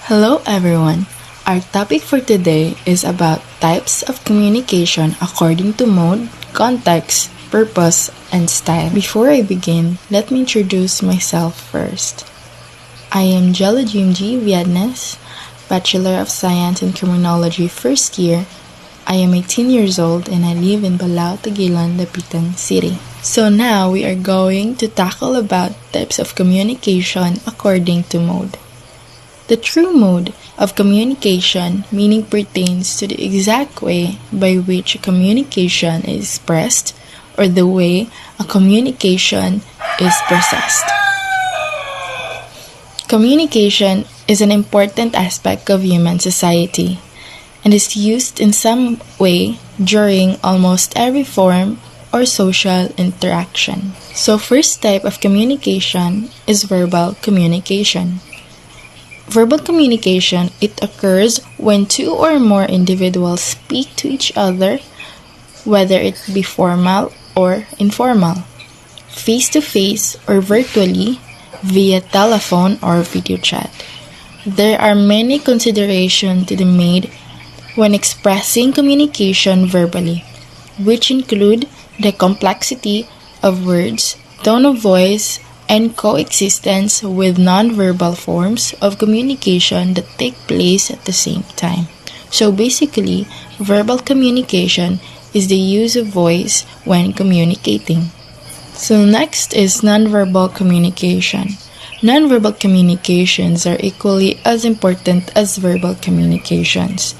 Hello everyone. Our topic for today is about types of communication according to mode, context, purpose, and style. Before I begin, let me introduce myself first. I am Jella Jimji Viadnes, Bachelor of Science in Criminology first year. I am 18 years old and I live in Balao, Tagilan, Dapitan City. So now we are going to tackle about types of communication according to mode. The true mode of communication meaning pertains to the exact way by which a communication is expressed or the way a communication is processed. Communication is an important aspect of human society and is used in some way during almost every form or social interaction. So first type of communication is verbal communication. Verbal communication, it occurs when two or more individuals speak to each other, whether it be formal or informal, face-to-face or virtually, via telephone or video chat. There are many considerations to be made when expressing communication verbally, which include the complexity of words, tone of voice, and coexistence with nonverbal forms of communication that take place at the same time. So basically, verbal communication is the use of voice when communicating. So next is nonverbal communication. Nonverbal communications are equally as important as verbal communications,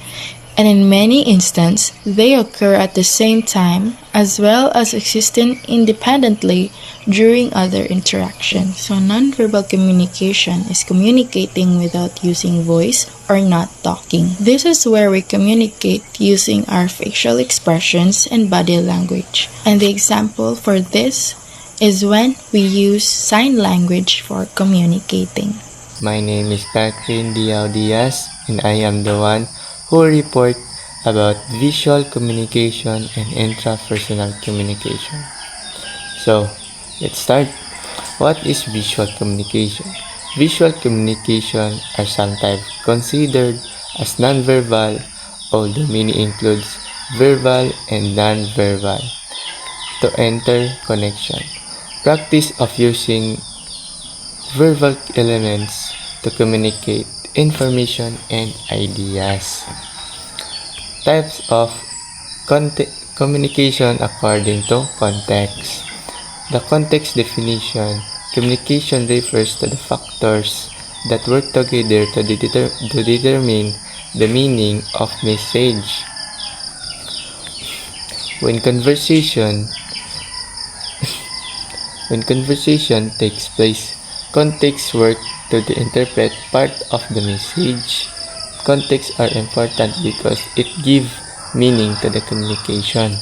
and in many instances, they occur at the same time as well as existing independently during other interactions. So nonverbal communication is communicating without using voice or not talking. This is where we communicate using our facial expressions and body language. And the example for this is when we use sign language for communicating. My name is Catherine Diao Diaz and I am the one who report about visual communication and intrapersonal communication. So, let's start. What is visual communication? Visual communication are sometimes considered as nonverbal, although many includes verbal and nonverbal. To enter connection. Practice of using verbal elements to communicate information and ideas. Types of communication according to context. The context definition, communication refers to the factors that work together to determine the meaning of message. When conversation takes place, context work to interpret part of the message. Contexts are important because it gives meaning to the communication.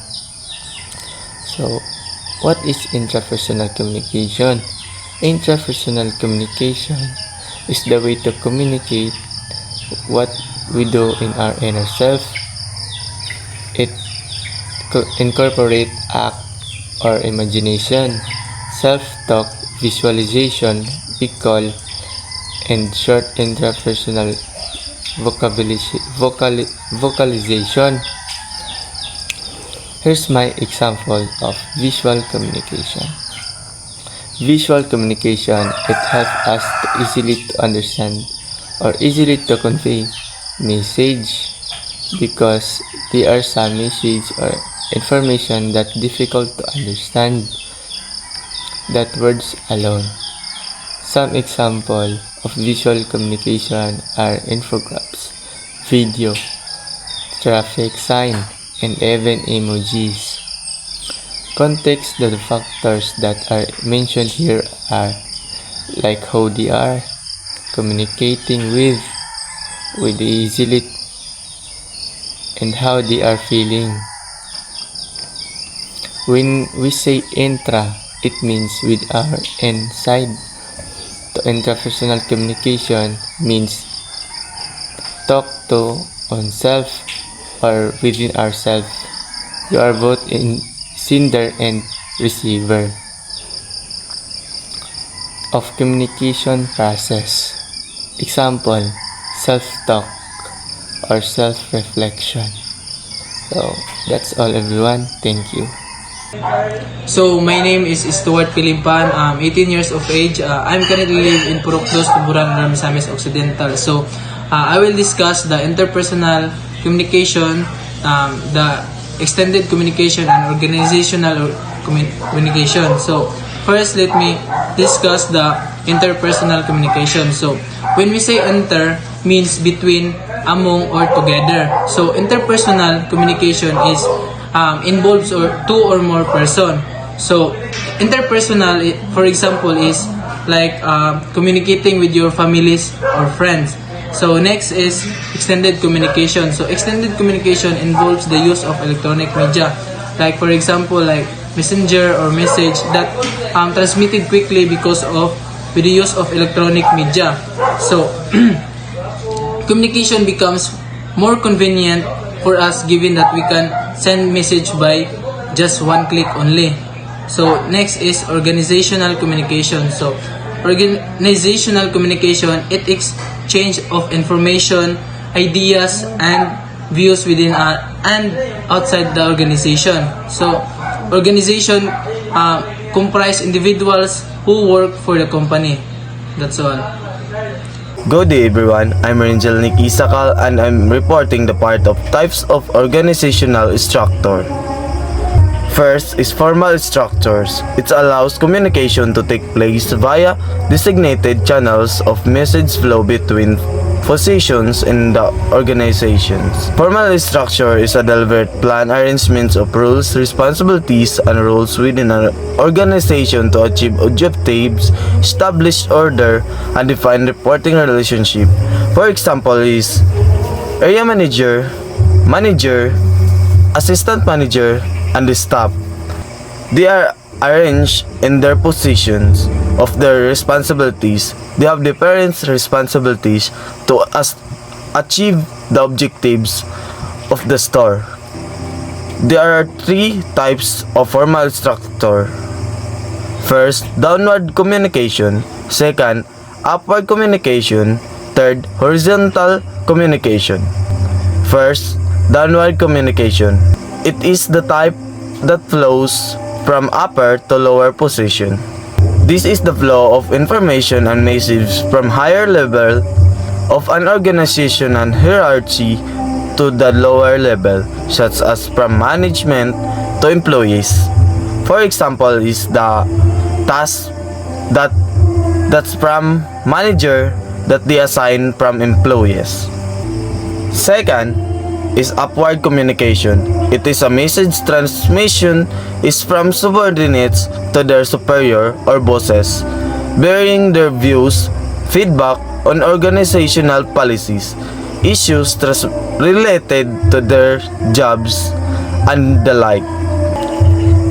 So, what is intrapersonal communication? Intrapersonal communication is the way to communicate what we do in our inner self. It incorporates act or imagination, self-talk, visualization, recall, and short intrapersonal vocalization. Here's my example of visual communication. Visual communication, it helps us to easily to understand or easily to convey message because there are some message or information that difficult to understand that words alone. Some example of visual communication are infographics, video, traffic sign, and even emojis. Context the factors that are mentioned here are like how they are communicating with easily and how they are feeling. When we say intra, it means with our inside. To intrapersonal communication means talk to oneself or within ourselves. You are both in sender and receiver of communication process. Example, self-talk, or self-reflection. So, that's all everyone. Thank you. So, my name is Stuart Pilimpan. I'm 18 years of age. I'm currently live in Purokdos, Tuburan, Misamis Occidental. So, I will discuss the interpersonal communication, the extended communication, and organizational communication. So, first, let me discuss the interpersonal communication. So, when we say inter, means between, among, or together. So, interpersonal communication is involves two or more person. So, interpersonal, for example, is like communicating with your families or friends. So, next is extended communication. So, extended communication involves the use of electronic media. Like, for example, like messenger or message that transmitted quickly because of with the use of electronic media. So, communication becomes more convenient for us given that we can send message by just one click only. So next is organizational communication. So organizational communication, it exchange of information, ideas, and views within and outside the organization. So organization comprise individuals who work for the company. That's all. Good day everyone, I'm Angel Nick Isakal and I'm reporting the part of types of organizational structure. First is formal structures. It allows communication to take place via designated channels of message flow between positions in the organizations. Formal structure is a deliberate plan arrangement of rules, responsibilities, and roles within an organization to achieve objectives, establish order, and define reporting relationship. For example is area manager, manager, assistant manager, and the staff. They are arranged in their positions of their responsibilities. They have different responsibilities to achieve the objectives of the store. There are three types of formal structure. First, downward communication. Second, upward communication. Third, horizontal communication. First, downward communication. It is the type that flows from upper to lower position. This is the flow of information and messages from higher level of an organization and hierarchy to the lower level, such as from management to employees. For example, is the task that's from manager that they assign from employees. Second is upward communication. It is a message transmission is from subordinates to their superior or bosses, bearing their views, feedback on organizational policies, issues related to their jobs, and the like.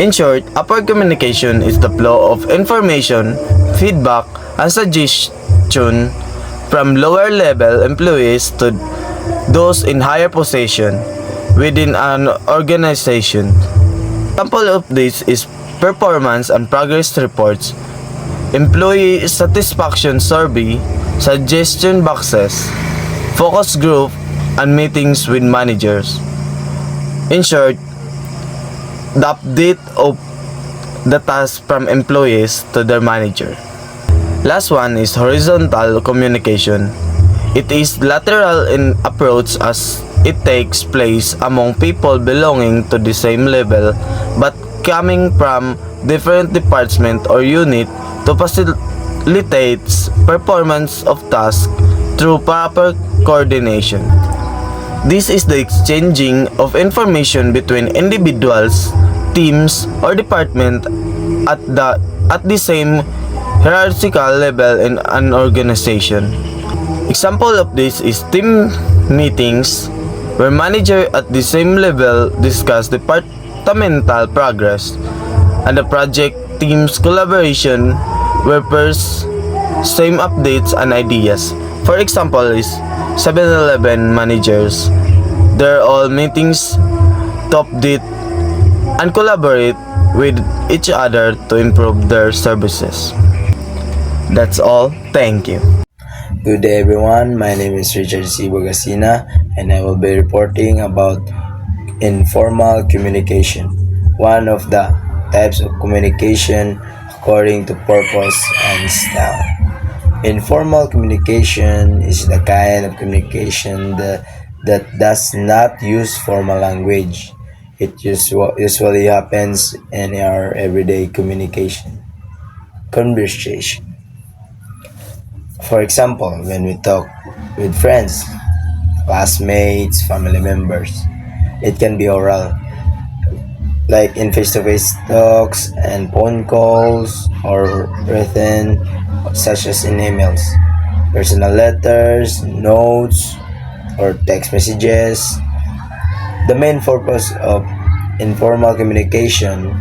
In short, upward communication is the flow of information, feedback, and suggestion from lower level employees to those in higher position within an organization. Example of this is performance and progress reports, employee satisfaction survey, suggestion boxes, focus group, and meetings with managers. In short, the update of the task from employees to their manager. Last one is horizontal communication. It is lateral in approach as it takes place among people belonging to the same level but coming from different department or unit to facilitate performance of tasks through proper coordination. This is the exchanging of information between individuals, teams, or department at the same hierarchical level in an organization. Example of this is team meetings where managers at the same level discuss departmental progress, and the project team's collaboration where peers same updates and ideas. For example is 7-Eleven managers. They're all meetings to update and collaborate with each other to improve their services. That's all. Thank you. Good day, everyone. My name is Richard C. Bogasina, and I will be reporting about informal communication, one of the types of communication according to purpose and style. Informal communication is the kind of communication that does not use formal language. It usually happens in our everyday conversation. For example, when we talk with friends, classmates, family members, it can be oral, like in face-to-face talks and phone calls, or written, such as in emails, personal letters, notes, or text messages. The main purpose of informal communication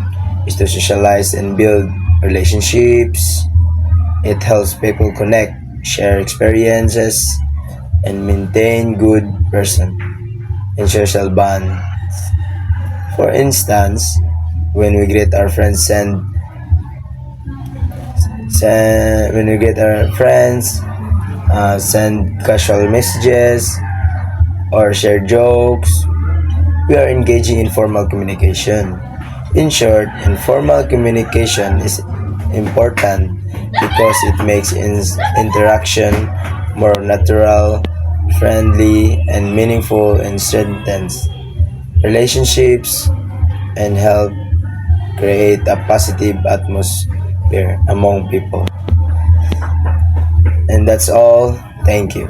is to socialize and build relationships. It helps people connect, share experiences, and maintain good person and social bond. For instance, when we greet our friends when we get our friends, send casual messages or share jokes, we are engaging in formal communication. In short, informal communication is important because it makes interaction more natural, friendly, and meaningful, and strengthens relationships and help create a positive atmosphere among people. And that's all. Thank you.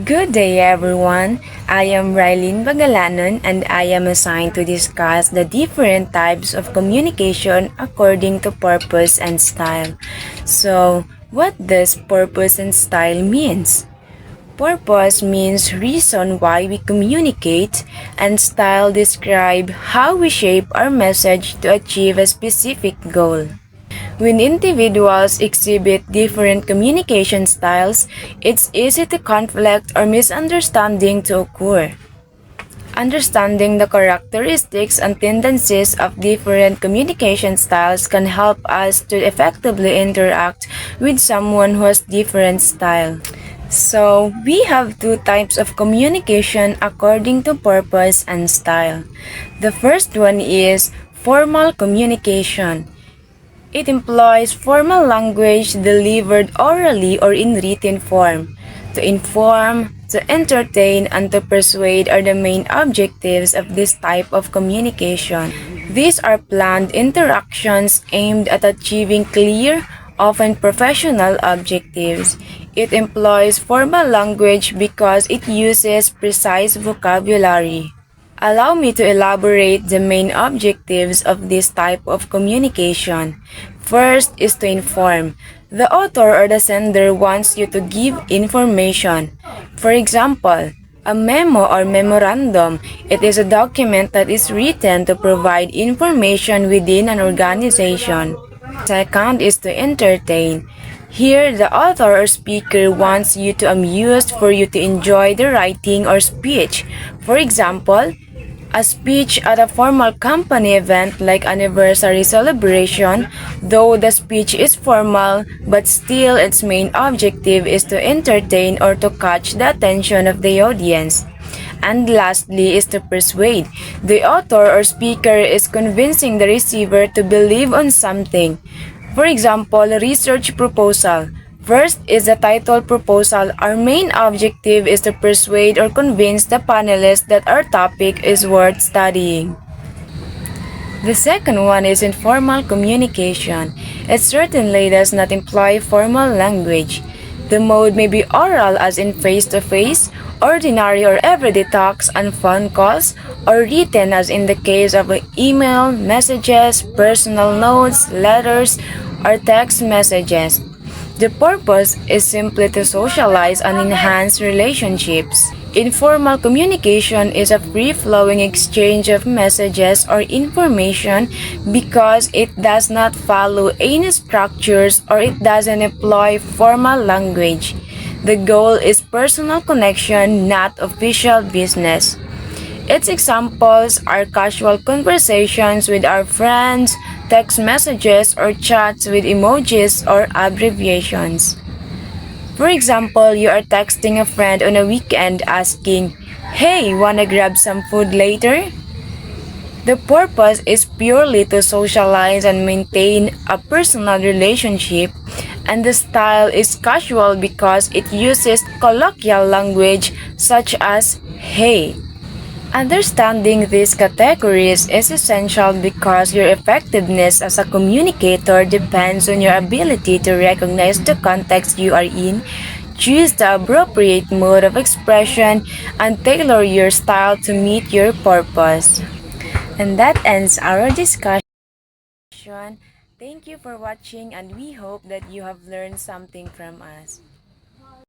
Good day, everyone. I am Rylene Bagalanon and I am assigned to discuss the different types of communication according to purpose and style. So, what does purpose and style means? Purpose means reason why we communicate, and style describe how we shape our message to achieve a specific goal. When individuals exhibit different communication styles, it's easy to conflict or misunderstanding to occur. Understanding the characteristics and tendencies of different communication styles can help us to effectively interact with someone who has different style. So, we have two types of communication according to purpose and style. The first one is formal communication. It employs formal language delivered orally or in written form. To inform, to entertain, and to persuade are the main objectives of this type of communication. These are planned interactions aimed at achieving clear, often professional objectives. It employs formal language because it uses precise vocabulary. Allow me to elaborate the main objectives of this type of communication. First is to inform. The author or the sender wants you to give information. For example, a memo or memorandum. It is a document that is written to provide information within an organization. Second is to entertain. Here, the author or speaker wants you to amuse for you to enjoy the writing or speech. For example, a speech at a formal company event like anniversary celebration, though the speech is formal, but still its main objective is to entertain or to catch the attention of the audience. And lastly is to persuade. The author or speaker is convincing the receiver to believe on something. For example, research proposal. First is the title proposal. Our main objective is to persuade or convince the panelists that our topic is worth studying. The second one is informal communication. It certainly does not employ formal language. The mode may be oral as in face-to-face, ordinary or everyday talks and phone calls, or written as in the case of email, messages, personal notes, letters, or text messages. The purpose is simply to socialize and enhance relationships. Informal communication is a free-flowing exchange of messages or information because it does not follow any structures or it doesn't employ formal language. The goal is personal connection, not official business. Its examples are casual conversations with our friends, text messages, or chats with emojis or abbreviations. For example, you are texting a friend on a weekend asking, "Hey, wanna grab some food later?" The purpose is purely to socialize and maintain a personal relationship, and the style is casual because it uses colloquial language such as "hey." Understanding these categories is essential because your effectiveness as a communicator depends on your ability to recognize the context you are in, choose the appropriate mode of expression, and tailor your style to meet your purpose. And that ends our discussion. Thank you for watching, and we hope that you have learned something from us.